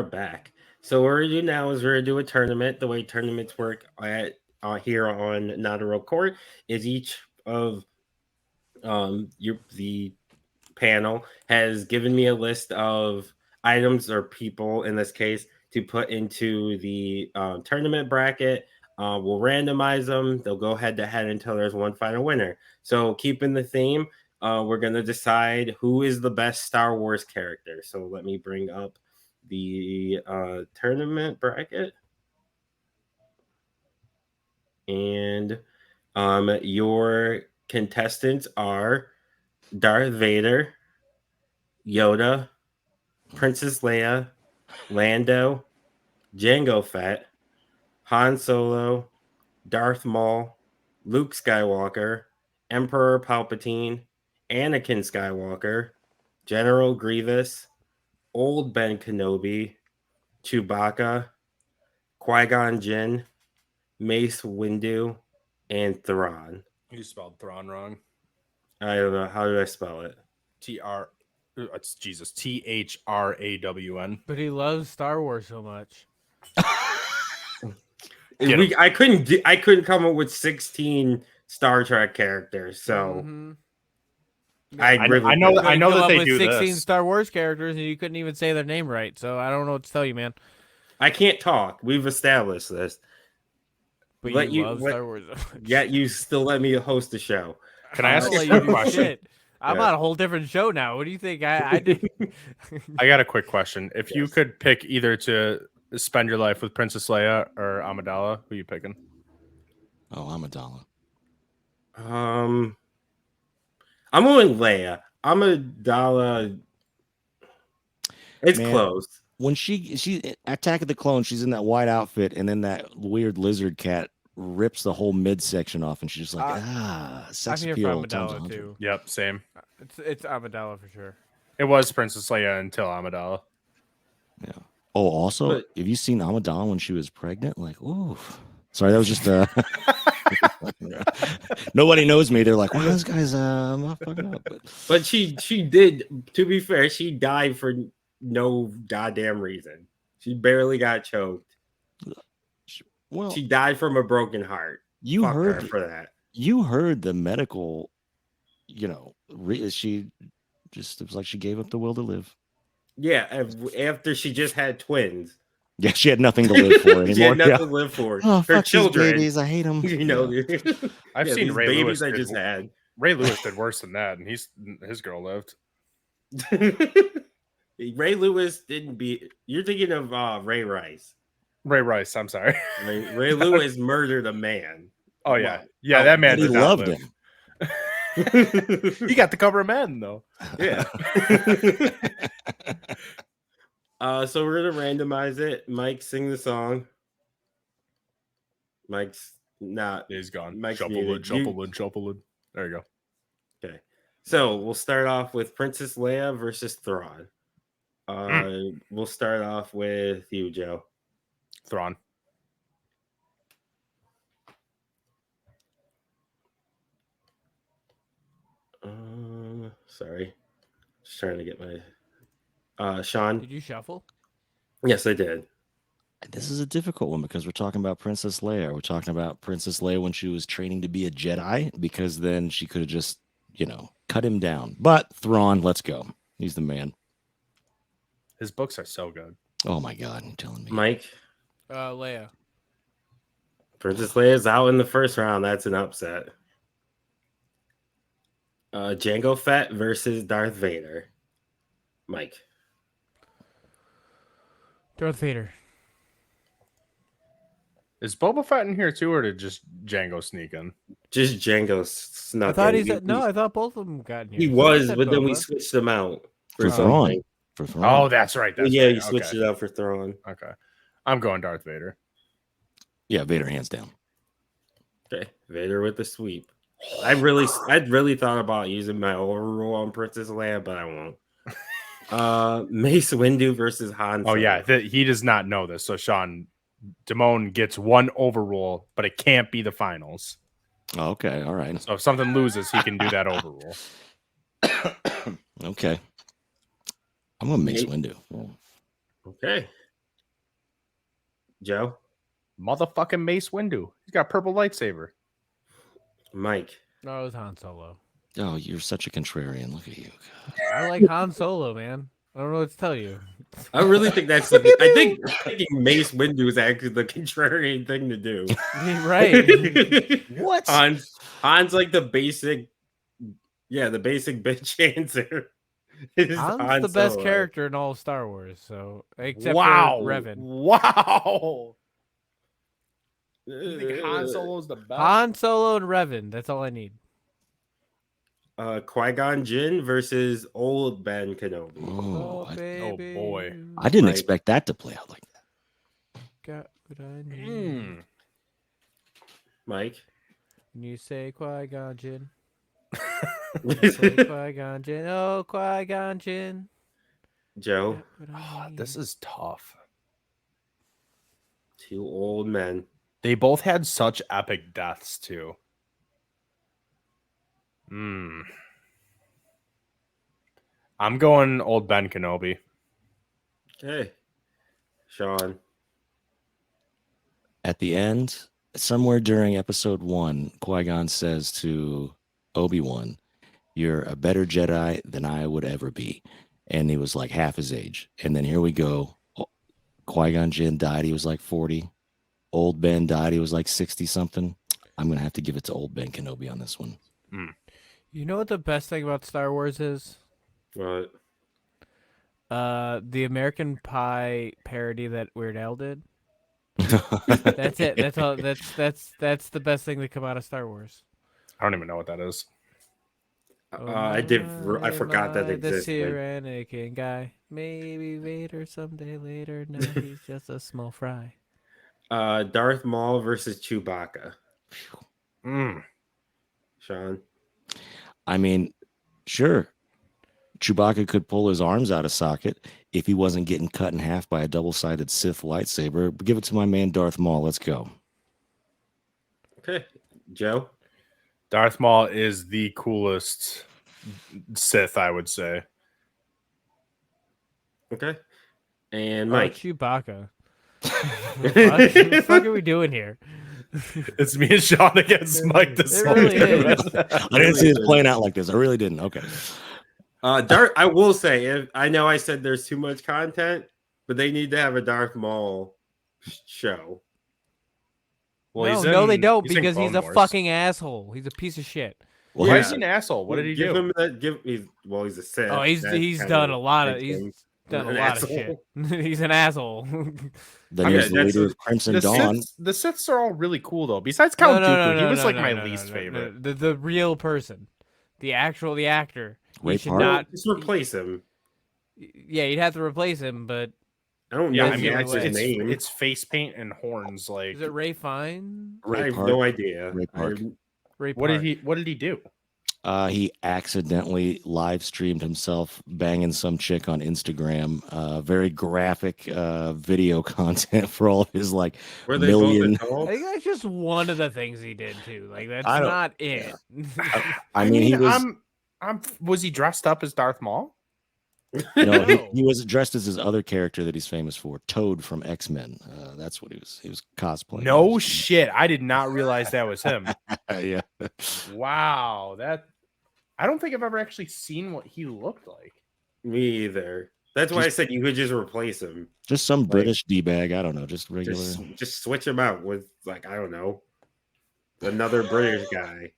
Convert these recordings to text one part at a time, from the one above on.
back. So what we're gonna do now is we're gonna do a tournament. The way tournaments work at here on Not a Real Court is each of the panel has given me a list of items or people in this case to put into the tournament bracket. We'll randomize them. They'll go head to head until there's one final winner. So keeping the theme, we're gonna decide who is the best Star Wars character. So let me bring up the tournament bracket. And your contestants are Darth Vader, Yoda, Princess Leia, Lando, Jango Fett, Han Solo, Darth Maul, Luke Skywalker, Emperor Palpatine, Anakin Skywalker, General Grievous, Old Ben Kenobi, Chewbacca, Qui-Gon Jinn, Mace Windu, and Thrawn. You spelled Thrawn wrong. I don't know. How do I spell it? It's Jesus. THRAWN. But he loves Star Wars so much. I couldn't come up with 16 Star Trek characters, so I know that they do 16 this. Star Wars characters, and you couldn't even say their name right. So I don't know what to tell you, man. I can't talk. We've established this. But you love Star Wars so much. Yet you still let me host the show. Can I ask you a question? Shit. I'm on a whole different show now. What do you think? I did. I got a quick question. If you could pick either to spend your life with Princess Leia or Amidala, who are you picking? Oh, Amidala. I'm going Leia. Amidala. It's close. When she Attack of the Clones, she's in that white outfit, and then that weird lizard cat rips the whole midsection off, and she's just like, sex I'm here appeal. for Amidala too. Yep, same. It's Amidala for sure. It was Princess Leia until Amidala. Yeah. Oh, also, have you seen Amidala when she was pregnant? Like, ooh. Sorry, that was just nobody knows me. They're like, well, this guy's not fucking up. But she did, to be fair, she died for no goddamn reason. She barely got choked. Well, she died from a broken heart. You Fuck heard her for that. You heard the medical, she just, it was like she gave up the will to live. Yeah, after she just had twins. Yeah, she had nothing to live for anymore. She had nothing to live for. Oh, her fuck children. These babies, I hate them. I've seen Ray babies Lewis. I just had. Ray Lewis did worse than that, and his girl lived. Ray Lewis didn't beat. You're thinking of Ray Rice. Ray Rice. I'm sorry. Ray Lewis murdered a man. Oh yeah, that man. He loved him. He got the cover of Men though. Yeah. So we're gonna randomize it. Mike, sing the song. Mike's not. He's gone. Mike's Shuffle. There you go. Okay. So we'll start off with Princess Leia versus Thrawn. We'll start off with you, Joe. Thrawn. Sorry. Just trying to get my Sean. Did you shuffle? Yes, I did. This is a difficult one because we're talking about Princess Leia. We're talking about Princess Leia when she was training to be a Jedi, because then she could have just, cut him down. But Thrawn, let's go. He's the man. His books are so good. Oh my God, you're telling me. Mike? Leia. Princess Leia's out in the first round. That's an upset. Jango Fett versus Darth Vader. Mike. Darth Vader. Is Boba Fett in here too, or did just Django sneak in? Just Django snuck I thought in. I thought both of them got in here. He was, but then we switched them out for Thrawn. Oh, that's right. You switched it out for Thrawn. Okay. I'm going Darth Vader. Yeah, Vader hands down. Okay, Vader with the sweep. I'd really thought about using my overrule on Princess Leia, but I won't. Mace Windu versus Han Solo. Oh yeah, he does not know this. So Sean, Damone gets one overrule, but it can't be the finals. Okay, all right. So if something loses, he can do that overrule. Okay. I'm gonna Mace Windu. Okay. Joe, Motherfucking Mace Windu. He's got a purple lightsaber. Mike. No, it was Han Solo. Oh, you're such a contrarian. Look at you. I like Han Solo, man. I don't know what to tell you. I really think that's the. I think thinking Mace Windu is actually the contrarian thing to do. Right. What? Han's like the basic. Yeah, the basic bitch answer. is Han's Han the best Solo. character in all of Star Wars, so except Wow. for Revan. Wow. You think Han Solo's the best? Han Solo and Revan. That's all I need. Qui-Gon Jinn versus old Ben Kenobi. Oh, baby. boy. I didn't Mike. expect that to play out like that. Got what I need. Mike. When you say Qui-Gon Jinn. Say Qui-Gon Jinn. Oh, Qui-Gon Jinn. Joe. Got what I need. This is tough. Two old men. They both had such epic deaths too. I'm going old Ben Kenobi. Okay. Sean. At the end, somewhere during episode 1, Qui-Gon says to Obi-Wan, "You're a better Jedi than I would ever be." And he was like half his age. And then here we go. Qui-Gon Jinn died. He was like 40. Old Ben died. He was like 60 something. I'm going to have to give it to old Ben Kenobi on this one. You know what the best thing about Star Wars is? What? The American Pie parody that Weird Al did. That's it. That's all. That's the best thing that come out of Star Wars. I don't even know what that is. I forgot that The existed. Tyrannican guy. Maybe Vader someday later. Now he's just a small fry. Darth Maul versus Chewbacca. Sean. I mean, sure. Chewbacca could pull his arms out of socket if he wasn't getting cut in half by a double-sided Sith lightsaber. But give it to my man Darth Maul. Let's go. Okay. Joe. Darth Maul is the coolest Sith, I would say. Okay. And Mike. Chewbacca. What the fuck are we doing here? It's me and Sean against Mike this It really is. I didn't see it playing out like this. I really didn't. Okay. I will say, I know I said there's too much content, but they need to have a Darth Maul show. Well, No, they don't he's in because he's Clone a Wars. fucking asshole. He's a piece of shit. Well, Why Yeah. is he an asshole? What did he Give do? him that. He's a Sith. Oh, he's That done kind a lot of makes he's him done a an lot asshole. of shit. He's an asshole. Then Okay, he's the that's leader a- of Crimson The Dawn. Siths are all really cool though. Besides Count Dooku, he was like my least favorite. The real person, the actor. Ray You should Park? not. Just replace him. Yeah, you'd have to replace him, but I don't Yeah, know I if mean, that's his name. it's face paint and horns. Like, is it Ray Fine? I Ray have Park. no idea. Ray Park. Ray what did Park. he do? He accidentally live streamed himself banging some chick on Instagram. Very graphic video content for all of his like Were they million. both I adults? think that's just one of the things he did too. Like that's I don't- not it. I mean, he was was he dressed up as Darth Maul? no, No. he was dressed as his other character that he's famous for, Toad from X-Men. That's what he was. He was cosplaying. No shit, I did not realize that was him. Yeah. Wow, I don't think I've ever actually seen what he looked like. Me either. That's why I said you could just replace him. Just some British d-bag. I don't know. Just regular. Just switch him out with like I don't know another British guy.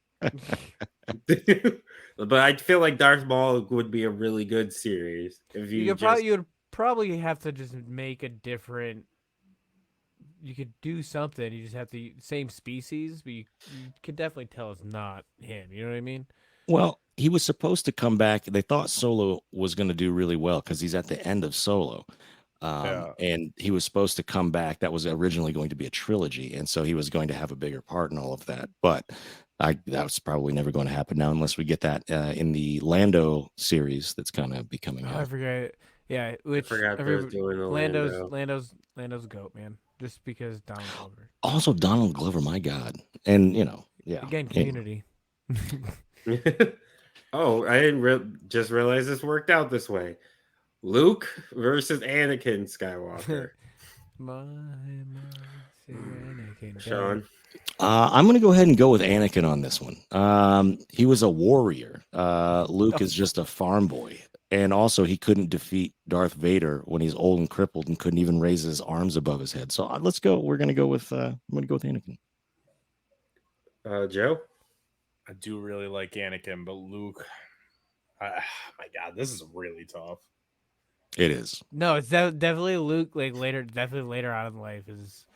But I feel like Darth Maul would be a really good series if you You would probably have to just make a different. You could do something. You just have the same species, but you could definitely tell it's not him. You know what I mean? Well, he was supposed to come back. They thought Solo was going to do really well because he's at the end of Solo. And he was supposed to come back. That was originally going to be a trilogy. And so he was going to have a bigger part in all of that. But that's probably never going to happen now unless we get that in the Lando series that's going to be coming I out. forgot. Yeah, which forgot they was doing the Lando's a goat, man. Just because Donald Glover. Also, Donald Glover, my God. And, yeah. Again, Yeah. Community. Oh, I didn't just realize this worked out this way. Luke versus Anakin Skywalker. My Anakin. Sean. I'm going to go ahead and go with Anakin on this one. He was a warrior. Luke is just a farm boy. And also, he couldn't defeat Darth Vader when he's old and crippled and couldn't even raise his arms above his head. So let's go. We're going to go with I'm going to go with Anakin. Joe. I do really like Anakin, but Luke. My God, this is really tough. It is. No, it's definitely Luke. Like definitely later on in life is.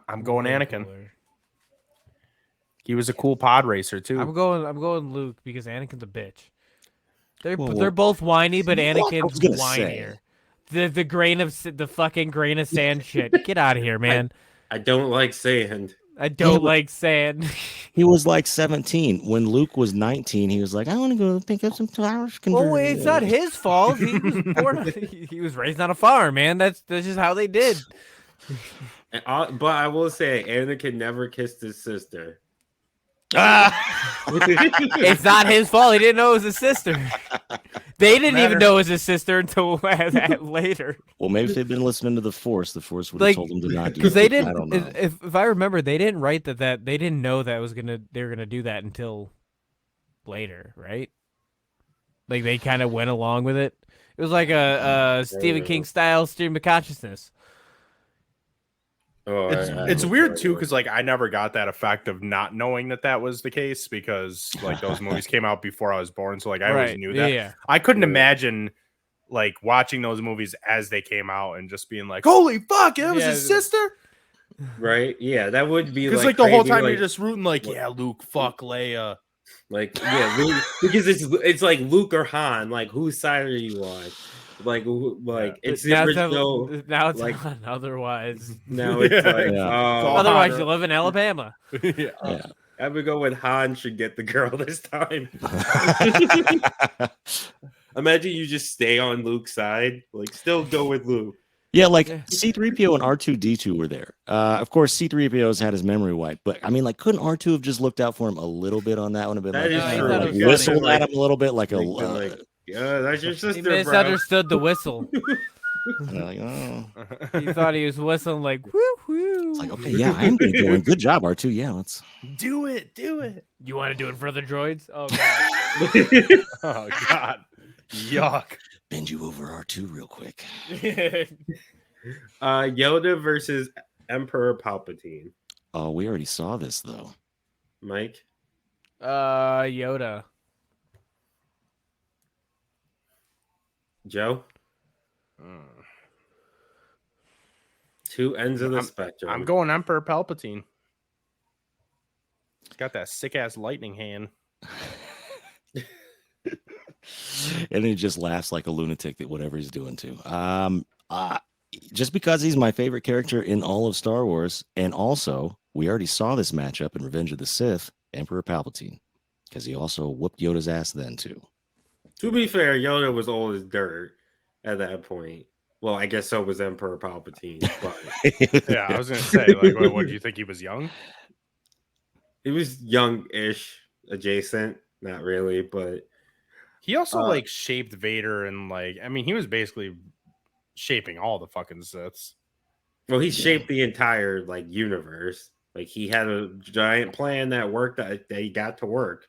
I'm going way Anakin. cooler. He was a cool pod racer too. I'm going Luke because Anakin's a bitch. They're Well, both whiny, but I was Anakin's gonna whinier. The fucking grain of sand shit. Get out of here, man. I don't like sand. I don't but- like sand. He was like 17. When Luke was 19, he was like, I want to go pick up some flowers. Oh, it's not his fault. He was born. He was raised on a farm, man. That's just how they did. But I will say, Anakin never kissed his sister. It's not his fault. He didn't know it was his sister. They didn't even know it was his sister until later. Well, maybe if they'd been listening to the Force would have told them to not do Because that. they didn't. I don't know. If I remember, they didn't write that they didn't know that they were gonna do that until later, right? Like they kind of went along with it. It was like a Stephen King style stream of consciousness. Oh, It's weird too because like I never got that effect of not knowing that was the case because like those movies came out before I was born, so like I always knew that. Yeah. I couldn't imagine like watching those movies as they came out and just being like, "Holy fuck, it was his sister!" Right? Yeah, that would be Because like the whole crazy, time like, you're just rooting, like, "Yeah, Luke, fuck Leia." like Luke, because it's like Luke or Han. Like, whose side are you on? Like it's the original. Now it's like- on. Otherwise, Now it's like otherwise Han you live in Alabama. Yeah. I would go with Han should get the girl this time. Imagine you just stay on Luke's side. Like, still go with Luke. Yeah, like Yeah. C3PO and R2D2 were there. Of course, C3PO's had his memory wiped, but I mean, like, couldn't R2 have just looked out for him a little bit on that one? Have been That like, is true. like, He whistled could've at him a little bit, like Yeah, that's your He sister, bro. misunderstood the whistle. like, oh. He thought he was whistling like whoo whoo. It's like, okay, yeah, I am gonna go in. Good job, R2. Yeah, let's. Do it. You want to do it for the droids? Oh god. Oh God, yuck. Bend you over R2 real quick. Yoda versus Emperor Palpatine. Oh, we already saw this though. Mike, Yoda. Joe. Two ends of the spectrum. I'm going Emperor Palpatine. Got that sick ass lightning hand. And he just laughs like a lunatic at whatever he's doing too. Just because he's my favorite character in all of Star Wars, and also we already saw this matchup in Revenge of the Sith, Emperor Palpatine, because he also whooped Yoda's ass then too. To be fair, Yoda was old as dirt at that point. Well, I guess so was Emperor Palpatine. But Yeah, I was gonna say, like, what do you think he was young? he was young-ish, adjacent. Not really, but He also like shaped Vader and like, I mean, he was basically shaping all the fucking Siths. well, he shaped the entire like universe. Like he had a giant plan that worked. That he got to work.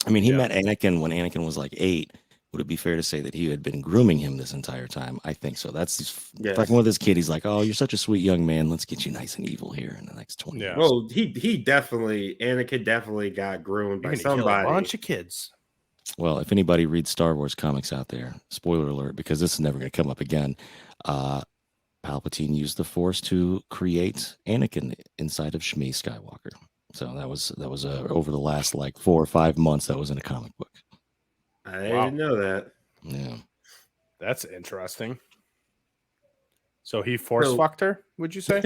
I mean, he Yeah. met Anakin when Anakin was like 8. Would it be fair to say that he had been grooming him this entire time? I think so. That's Yes. fucking with his kid. He's like, "Oh, you're such a sweet young man. Let's get you nice and evil here in the next 20 Yeah. years." Well, Anakin definitely got groomed by You're gonna kill a somebody. bunch of kids. Well, if anybody reads Star Wars comics out there, spoiler alert, because this is never going to come up again. Palpatine used the Force to create Anakin inside of Shmi Skywalker. So that was over the last like 4 or 5 months. That was in a comic book. I Wow. didn't know that. Yeah. That's interesting. So he force fucked her, would you say?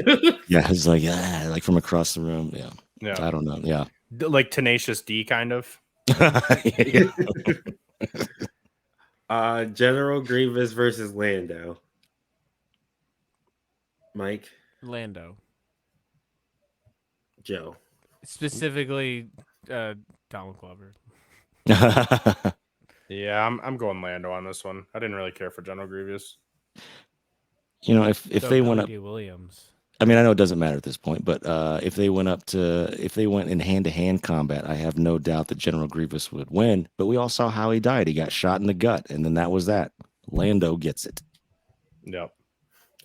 Yeah, it's like from across the room. Yeah. Yeah. I don't know. Yeah. Like Tenacious D kind of. Yeah. General Grievous versus Lando. Mike, Lando. Joe. Specifically, Donald Glover. Yeah, I'm going Lando on this one. I didn't really care for General Grievous. You know, if So they Billy went up, D. Williams. I mean, I know it doesn't matter at this point, but if they went in hand-to-hand combat, I have no doubt that General Grievous would win. But we all saw how he died. He got shot in the gut, and then that was that. Lando gets it. Yep.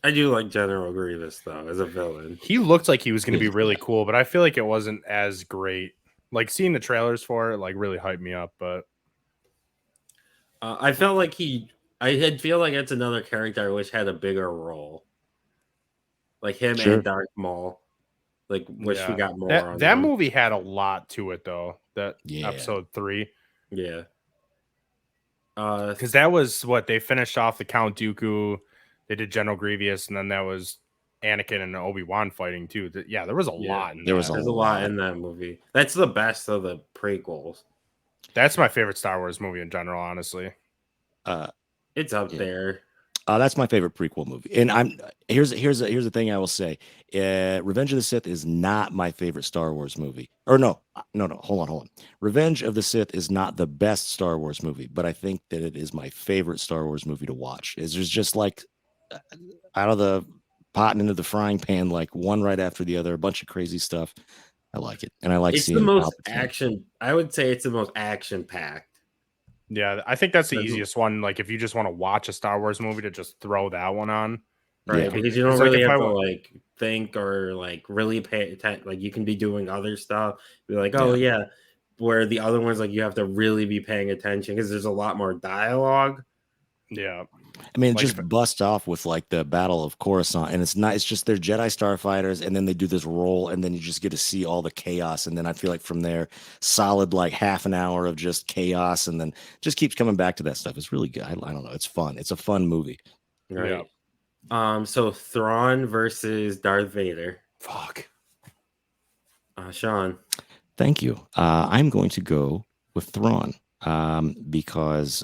I do like General Grievous though as a villain. He looked like he was going to be Yeah. really cool, but I feel like it wasn't as great. Like seeing the trailers for it, like really hyped me up. But I felt like I feel like it's another character I wish had a bigger role, like him Sure. and Darth Maul. Like, wish we got more on that them. movie had a lot to it though. That Yeah. episode 3, Yeah. because that was what they finished off the Count Dooku. They did General Grievous, and then that was Anakin and Obi-Wan fighting too. Yeah, there was a lot in There was that. There's a lot in that movie. That's the best of the prequels. That's my favorite Star Wars movie in general, honestly. It's up Yeah. there. That's my favorite prequel movie. And here's the thing I will say. Revenge of the Sith is not my favorite Star Wars movie. Or no. Hold on. Revenge of the Sith is not the best Star Wars movie, but I think that it is my favorite Star Wars movie to watch. There's just like out of the pot and into the frying pan, like one right after the other, a bunch of crazy stuff. I like it, and I like It's seeing the most Palpatine. action. I would say it's the most action packed. Yeah, I think that's the Doesn't- easiest one. Like, if you just want to watch a Star Wars movie, to just throw that one on. Right, Yeah. because you don't It's like really if have I to wa- like think or like really pay attention. Like you can be doing other stuff. Be like, oh yeah. Where the other ones, like you have to really be paying attention because there's a lot more dialogue. Yeah, I mean, it Like just busts off with like the Battle of Coruscant, and it's not. It's just they're Jedi starfighters, and then they do this roll, and then you just get to see all the chaos, and then I feel like from there, solid like half an hour of just chaos, and then just keeps coming back to that stuff. It's really good. I don't know. It's fun. It's a fun movie. Right. So Thrawn versus Darth Vader. fuck. Sean. Thank you. I'm going to go with Thrawn because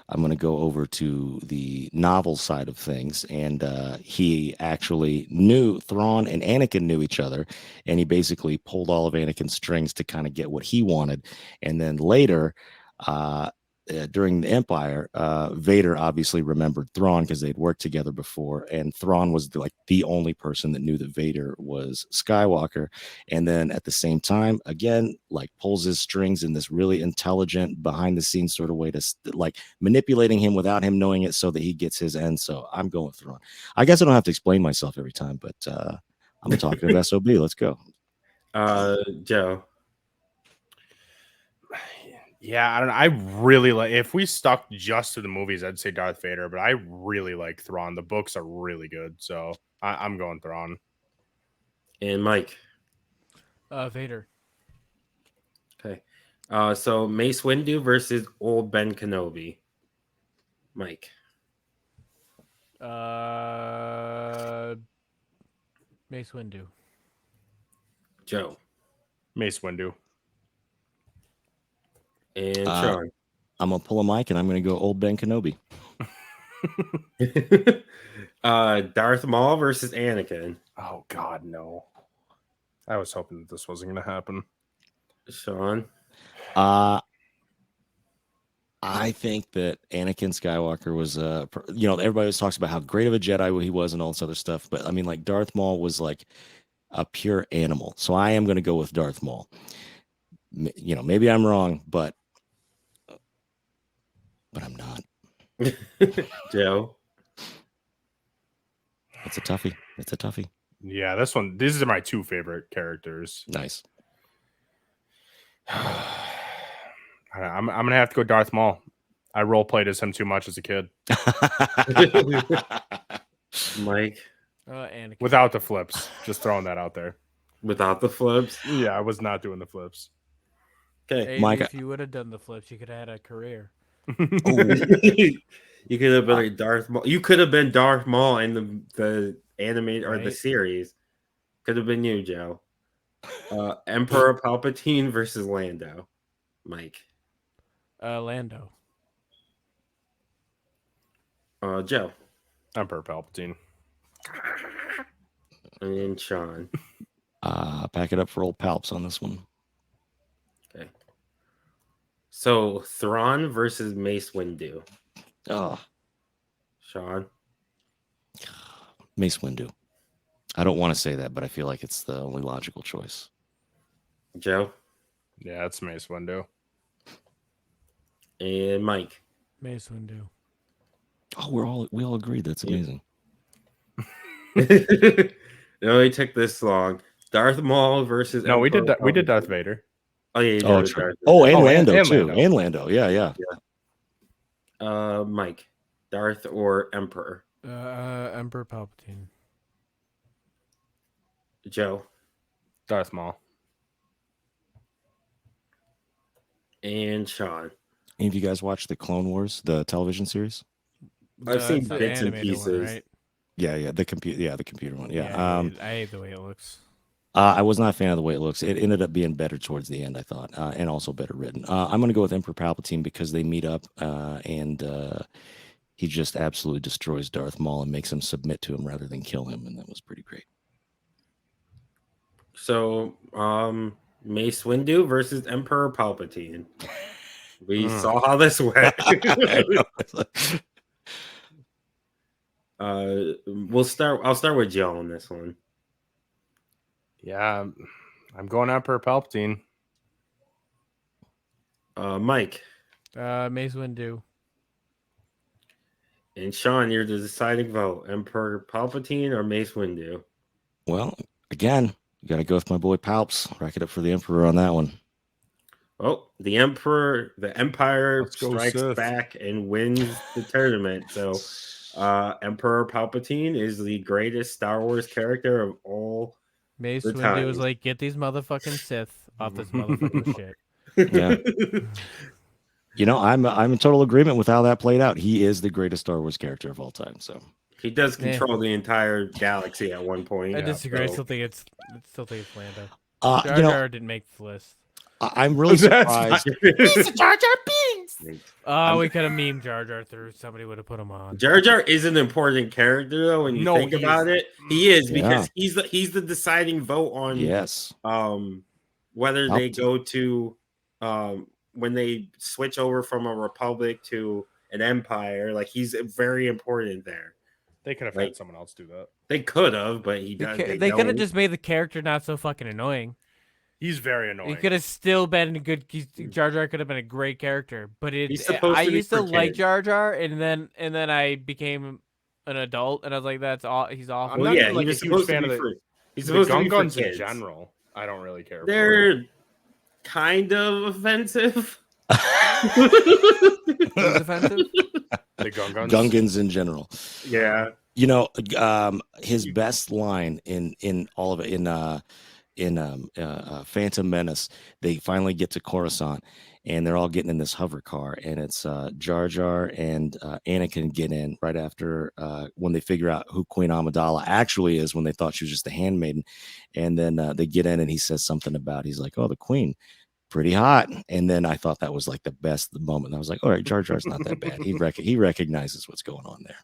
I'm going to go over to the novel side of things. And he actually knew Thrawn and Anakin knew each other. And he basically pulled all of Anakin's strings to kind of get what he wanted. And then later, during the Empire, Vader obviously remembered Thrawn because they'd worked together before, and Thrawn was the only person that knew that Vader was Skywalker. And then at the same time, again, like pulls his strings in this really intelligent, behind the scenes sort of way to like manipulating him without him knowing it, so that he gets his end. So I'm going with Thrawn. I guess I don't have to explain myself every time, but I'm a talkative SOB. Let's go. Joe. Yeah, I don't know. I really like. If we stuck just to the movies, I'd say Darth Vader, but I really like Thrawn. The books are really good, so I'm going Thrawn. And Mike. Vader. Okay. So Mace Windu versus old Ben Kenobi. Mike. Mace Windu. Joe. Mace Windu. And Sean. I'm gonna pull a mic and I'm gonna go old Ben Kenobi. Darth Maul versus Anakin. Oh God, no! I was hoping that this wasn't going to happen. Sean. I think that Anakin Skywalker was, everybody always talks about how great of a Jedi he was and all this other stuff. But I mean, like Darth Maul was like a pure animal. So I am going to go with Darth Maul. Maybe I'm wrong, but I'm not. Joe. It's a toughie. Yeah, these are my two favorite characters. Nice. I'm gonna have to go Darth Maul. I role played as him too much as a kid. Mike. Anakin. Without the flips. Just throwing that out there. Without the flips. Yeah, I was not doing the flips. Okay. Hey, Mike, if you would have done the flips, you could have had a career. You could have been Darth Maul. You could have been Darth Maul in the animated or the Right. series. Could have been you, Joe. Emperor Palpatine versus Lando. Mike. Lando. Joe. Emperor Palpatine. And Sean. pack it up for old Palps on this one. Okay. So Thrawn versus Mace Windu. Oh, Sean. Mace Windu. I don't want to say that, but I feel like it's the only logical choice. Joe Yeah, it's Mace Windu. and Mike. Mace Windu. Oh, we all agreed. That's amazing. It only took this long. Darth Maul versus No, we did Emperor that. We did Darth Palpatine. Vader. Oh yeah, you did Oh, with true. Darth Oh, and Oh, Lando and too. Lando. And Lando. Yeah. Mike, Darth or Emperor? Emperor Palpatine. Joe Darth Maul. and Sean. Any of you guys watched the Clone Wars, the television series? I've seen It's the bits and animated one, pieces. right? Yeah, the computer one. Yeah. I hate the way it looks. I was not a fan of the way it looks. It ended up being better towards the end, I thought, and also better written. I'm going to go with Emperor Palpatine because they meet up, and he just absolutely destroys Darth Maul and makes him submit to him rather than kill him, and that was pretty great. So, Mace Windu versus Emperor Palpatine. We saw how this went. I'll start with Joe on this one. Yeah, I'm going Emperor Palpatine. Mike Mace Windu. and Sean, you're the deciding vote. Emperor Palpatine or Mace Windu? Well, again, you got to go with my boy Palps. Rack it up for the Emperor on that one. Oh, the Empire Let's go, strikes Sith. back and wins the tournament. So, Emperor Palpatine is the greatest Star Wars character of all. Mace The Windu was times. like, get these motherfucking Sith off this motherfucking shit. Yeah. You know, I'm in total agreement with how that played out. He is the greatest Star Wars character of all time. So He does control the entire galaxy at one point. I disagree. I so- still think it's Lando. you know, Jar didn't make the list. I'm really That's surprised. Jar Jar Binks. Oh, we could have memed Jar Jar through. Somebody would have put him on. Jar Jar is an important character though. When you No, think he about is. it, he is Yeah. because he's the deciding vote on Yes. whether they Palpatine. go to when they switch over from a republic to an empire. Like he's very important there. They could have Like- had someone else do that. They could have, but he does. They could have just made the character not so fucking annoying. He's very He annoying. could have still been a good. Jar Jar could have been a great character, but He's supposed I to be used to for like kids. Jar Jar, and then I became an adult, and I was like, that's all. He's awful. I'm Well, not yeah, even, like, he a was huge supposed fan to be of for. He's The supposed to be for Gungans in kids. general, I don't really care for. They're kind of offensive. Who's offensive? The Gungans. Gungans in general. Yeah. You know, his best line in all of it in Phantom Menace, they finally get to Coruscant, and they're all getting in this hover car, and it's Jar Jar and Anakin get in right after when they figure out who Queen Amidala actually is, when they thought she was just a handmaiden, and then they get in, and he says something about, he's like, "Oh, the Queen, pretty hot," and then I thought that was like the moment. I was like, "All right, Jar Jar's not that bad. He recognizes what's going on there."